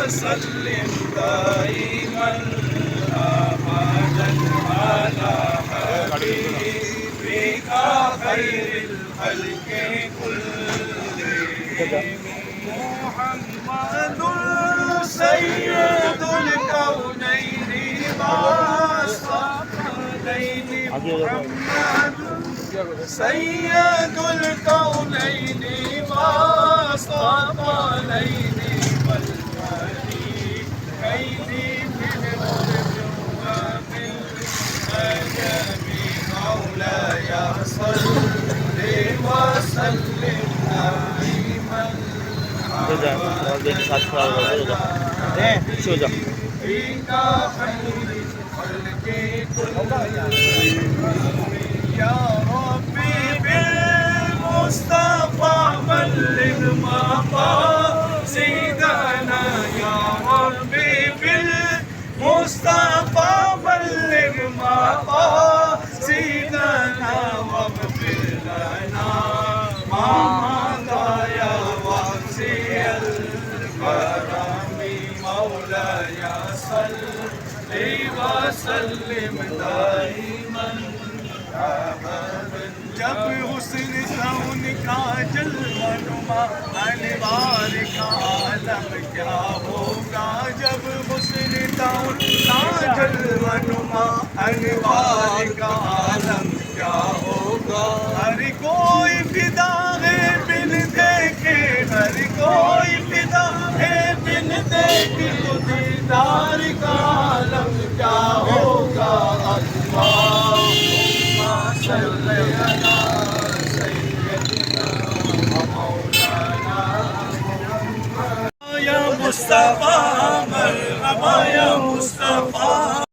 وسلم دائما أبدا على حبيبك خير الخلق كلهم محمد سيد الكونين والثقلين محمد سيد الكونين والثقلين والملكين في الغرب وفي العجم مولاي صل وسلم دائما فيك خير الخلق كلهم يا ربي بالمصطفى بلغ مقاصدنا يا ربي بالمصطفى بلغ مقاصدنا واغفر لنا ما مضى يا واسع الكرم مولاي صل وسلم دائما جب حسن کون کا جلوہ نما انوار کا عالم کیا ہوگا جب حسن کون کا جلوہ نما انوار کا عالم کیا ہوگا ہر کوئی فدا ہے بن دیکھے ہر کوئی فدا ہے بن دیکھے تو دیدار کا عالم کیا ہوگا یا مصطفیٰ مرحبا یا مصطفیٰ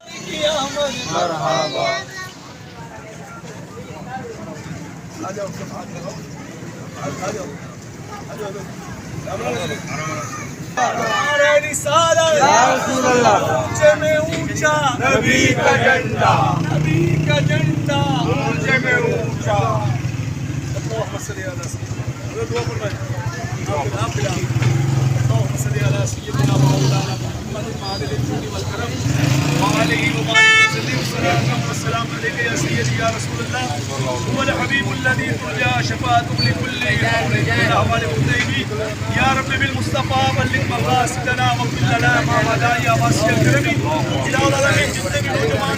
مرحبا اونچے میں اونچا نبی کا جھنڈا نبی کا جھنڈا اونچے میں اونچا اللهم صل على سيدنا مولانا محمد وعلى الجود والكرم وعليه وبارك وسلم والسلام عليك يا سيدي يا رسول الله هو الحبيب الذي ترجى شفاعته لكل قول الاحوال الطيبين يا رب بالمصطفى بلغ مقاصدنا واغفر لنا ما مضى يا واسع الكرم الى العالمين جتنے بھی نوجوان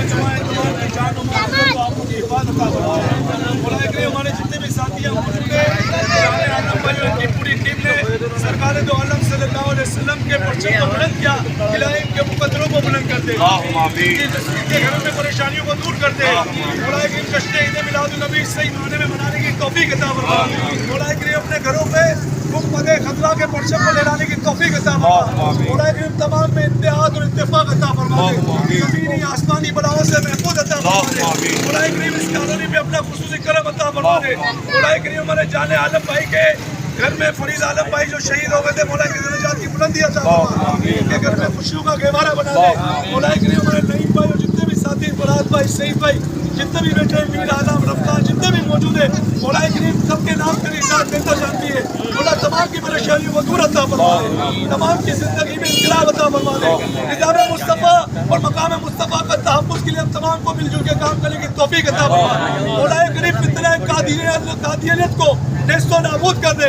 جماعت کی جان و مال کو آپ کی حفاظت عطا فرمائے مولا کریم ہمارے جتنے بھی ساتھی ہیں موجود ہیں سارے عالم بھائیوں کی پوری ٹیم نے سرکار دو عالم صلی اللہ علیہ وسلم کے پرچم کو بلند کیا الہی ان کے مقدروں کو بلند کر دے ان کے گھروں میں پریشانیوں کو دور کر دے مولا کریم جشن عید میلاد النبی صحیح معنی میں منانے کی توفیق عطا فرما مولا کریم اپنے گھروں پہ حکمت خطرہ کے پرچم کو لہرانے کی توفیق عطا فرما مولا کریم تمام میں اتحاد اور اتفاق عطا فرما دے زمینی آسمانی بلاؤں سے محفوظ عطا فرما دے مولا کریم اس کالونی پہ اپنا خصوصی کرم عطا فرما دے مولا کریم ہمارے جان عالم بھائی کے گھر میں فرید عالم بھائی جو شہید ہو گئے تھے مولا کی درجات کی بلندی عطا فرما ان کے گھر میں خوشیوں کا گہوارہ بنا دے مولا کریم ہمارے نعیم بھائی اور جتنے بھی ساتھی فراد بھائی سعید بھائی جتنے بھی بیٹھے میر عالم رفتار جتنے بھی موجود ہیں مولا کریم سب کے نام تیری ذات دیتا جانتی ہے مولا تمام کی پریشانیوں کو دور عطا فرما دے تمام کی زندگی میں انقلاب عطا فرما دے نظام مصطفیٰ اور مقام مصطفیٰ کا تحفظ کے لیے ہم تمام کو مل جل کے کام کرنے کی توفیق عطا فرما مولا کریم فتنہ قادیانیت کو نیست و نابود کر دے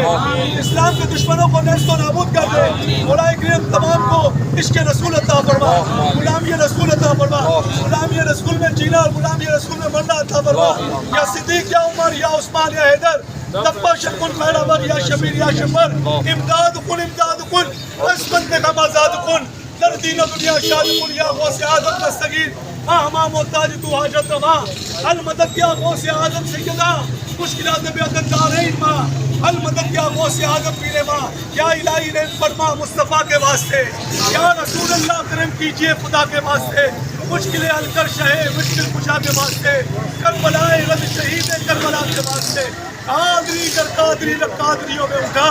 اسلام کے دشمنوں کو نیست و نابود کر دے مولا کریم تمام کو عشق رسول عطا فرما غلامی رسول عطا فرما غلامی رسول میں جینا اور غلامی رسول میں مرنا عطا فرما یا صدیق یا عمر یا عثمان یا حیدر تبا شکن خیرآور یا شبیر یا شفر امداد کن عصمت غم آزاد کن در دین دنیا شاد کن یا غوث اعظم دستگیر ہاں محتاج تو حاجت روا المدد یا غوث اعظم سیدہ مشکلات بیعت دارین ماں المدد یا غوث اعظم پیر ماں یا الہی رحم فرما مصطفیٰ کے واسطے یا رسول اللہ کرم کیجئے خدا کے واسطے مشکلیں حل کر شہ مشکل کشا کے واسطے کربلا رد شہید کربلا کے واسطے قادری در قادری در قادریوں میں اٹھا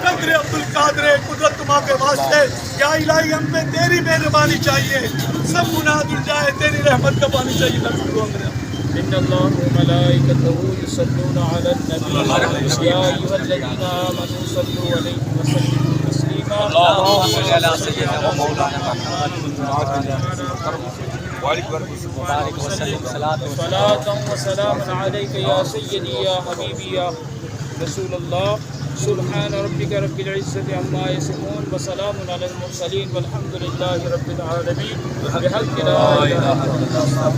قدر عبدالقادر قدرت تمہاں کے واسطے یا الہی ہم میں تیری مہربانی چاہیے سب گناہ دھل جائے تیری رحمت کا پانی چاہیے إن الله وملائكته يصلون على النبي يا أيها الذين آمنوا صلوا عليه وسلموا تسليما اللهم صل على سيدنا ومولانا محمد وبارك وسلم صلاة وسلام عليك يا سيدي يا حبيبي يا رسول الله. سبحان ربك رب العزة عما يصفون وسلام على المرسلين والحمد لله رب العالمين. بحق لا إله إلا الله.